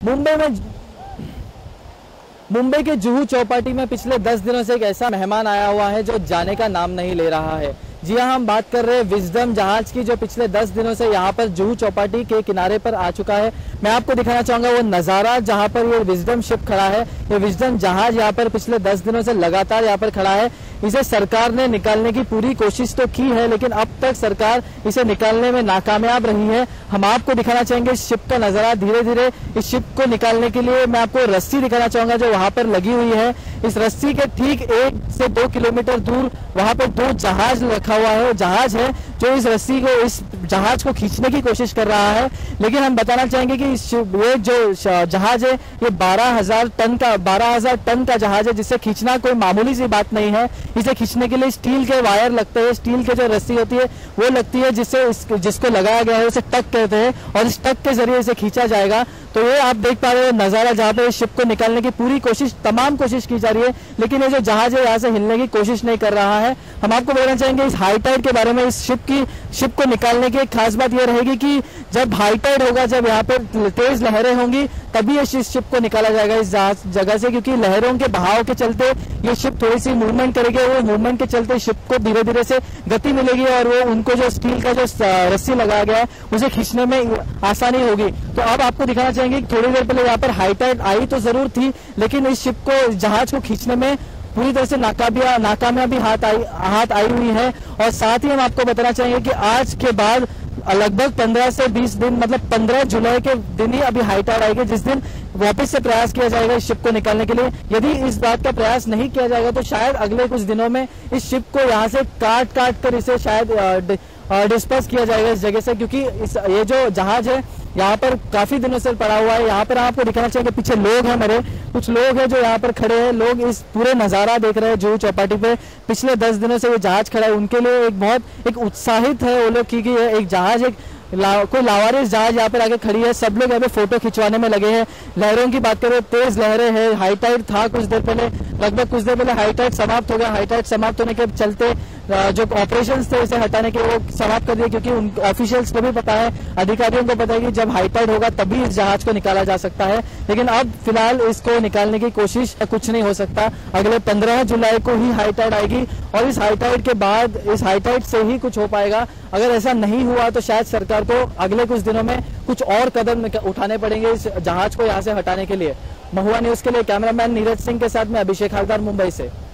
मुंबई के जुहू चौपाटी में पिछले 10 दिनों से एक ऐसा मेहमान आया हुआ है जो जाने का नाम नहीं ले रहा है। जी हाँ, हम बात कर रहे हैं विजडम जहाज की, जो पिछले 10 दिनों से यहाँ पर जुहू चौपाटी के किनारे पर आ चुका है। मैं आपको दिखाना चाहूंगा वो नज़ारा जहाँ पर ये विजडम शिप खड़ा है। ये विजडम जहाज यहाँ पर पिछले 10 दिनों से लगातार यहाँ पर खड़ा है। इसे सरकार ने निकालने की पूरी कोशिश तो की है, लेकिन अब तक सरकार इसे निकालने में नाकामयाब रही है। हम आपको दिखाना चाहेंगे इस शिप का नजारा। धीरे धीरे इस शिप को निकालने के लिए मैं आपको रस्सी दिखाना चाहूंगा जो वहां पर लगी हुई है। इस रस्सी के ठीक 1 से 2 किलोमीटर दूर वहां पर 2 जहाज रखा हुआ है। जहाज है जो इस रस्सी को, इस जहाज को खींचने की कोशिश कर रहा है। लेकिन हम बताना चाहेंगे कि ये जो जहाज है ये 12,000 टन का जहाज है, जिसे खींचना कोई मामूली सी बात नहीं है। इसे खींचने के लिए स्टील के वायर लगते हैं, स्टील के जो रस्सी होती है वो लगती है, जिसको लगाया गया है उसे टक कहते हैं, और इस टक के जरिए इसे खींचा जाएगा। तो ये आप देख पा रहे हो नजारा जहाँ पे इस शिप को निकालने की पूरी तमाम कोशिश की जा रही है, लेकिन ये जो जहाज है यहाँ से हिलने की कोशिश नहीं कर रहा है। हम आपको बताना चाहेंगे इस हाई टाइड के बारे में। इस शिप को निकालने की एक खास बात यह रहेगी कि जब हाई टाइड होगा, जब यहाँ पे तेज लहरें होंगी, तभी इस शिप को निकाला जाएगा इस जगह से, क्योंकि लहरों के बहाव के चलते ये शिप थोड़ी सी मूवमेंट करेगी। वो मूवमेंट के चलते शिप को धीरे धीरे से गति मिलेगी और वो उनको जो स्टील का जो रस्सी लगाया गया है उसे खींचने में आसानी होगी। तो अब आपको दिखाना चाहेंगे थोड़ी देर पहले यहाँ पर हाई टाइड आई तो जरूर थी, लेकिन इस शिप को, जहाज को खींचने में पूरी तरह से नाकामयाबी हाथ आई हुई है। और साथ ही हम आपको बताना चाहेंगे कि आज के बाद लगभग 15 से 20 दिन, मतलब 15 जुलाई के दिन ही अभी हाई टाइड आएगी, जिस दिन वापस से प्रयास किया जाएगा इस शिप को निकालने के लिए। यदि इस बात का प्रयास नहीं किया जाएगा तो शायद अगले कुछ दिनों में इस शिप को यहाँ से काट कर इसे शायद डिस्पर्स किया जाएगा इस जगह से, क्योंकि ये जो जहाज है यहाँ पर काफी दिनों से पड़ा हुआ है। यहाँ पर आपको दिखाना चाहिए, पीछे लोग हैं, मेरे कुछ लोग हैं जो यहाँ पर खड़े हैं। लोग इस पूरे नजारा देख रहे हैं जुहू चौपाटी पे। पिछले 10 दिनों से ये जहाज खड़ा है, उनके लिए एक उत्साहित है वो लोग, क्योंकि एक जहाज कोई लावारिस जहाज यहाँ पर आके खड़ी है। सब लोग यहाँ पे फोटो खिंचवाने में लगे हैं। लहरों की बात करें, तेज लहरें हैं। हाई टाइड था कुछ देर पहले, लगभग कुछ देर पहले हाई टाइड समाप्त हो गया। हाई टाइड समाप्त होने के चलते जो ऑपरेशंस थे इसे हटाने के वो समाप्त कर दिए, क्योंकि उन ऑफिशियल्स को भी पता है, अधिकारियों को पता है कि जब हाई टाइड होगा तभी इस जहाज को निकाला जा सकता है। लेकिन अब फिलहाल इसको निकालने की कोशिश कुछ नहीं हो सकता। अगले 15 जुलाई को ही हाई टाइड आएगी और इस हाई टाइड के बाद, इस हाई टाइड से ही कुछ हो पाएगा। अगर ऐसा नहीं हुआ तो शायद सरकार को अगले कुछ दिनों में कुछ और कदम उठाने पड़ेंगे इस जहाज को यहाँ से हटाने के लिए। महुआ न्यूज के लिए कैमरामैन नीरज सिंह के साथ में अभिषेक हालदार, मुंबई से।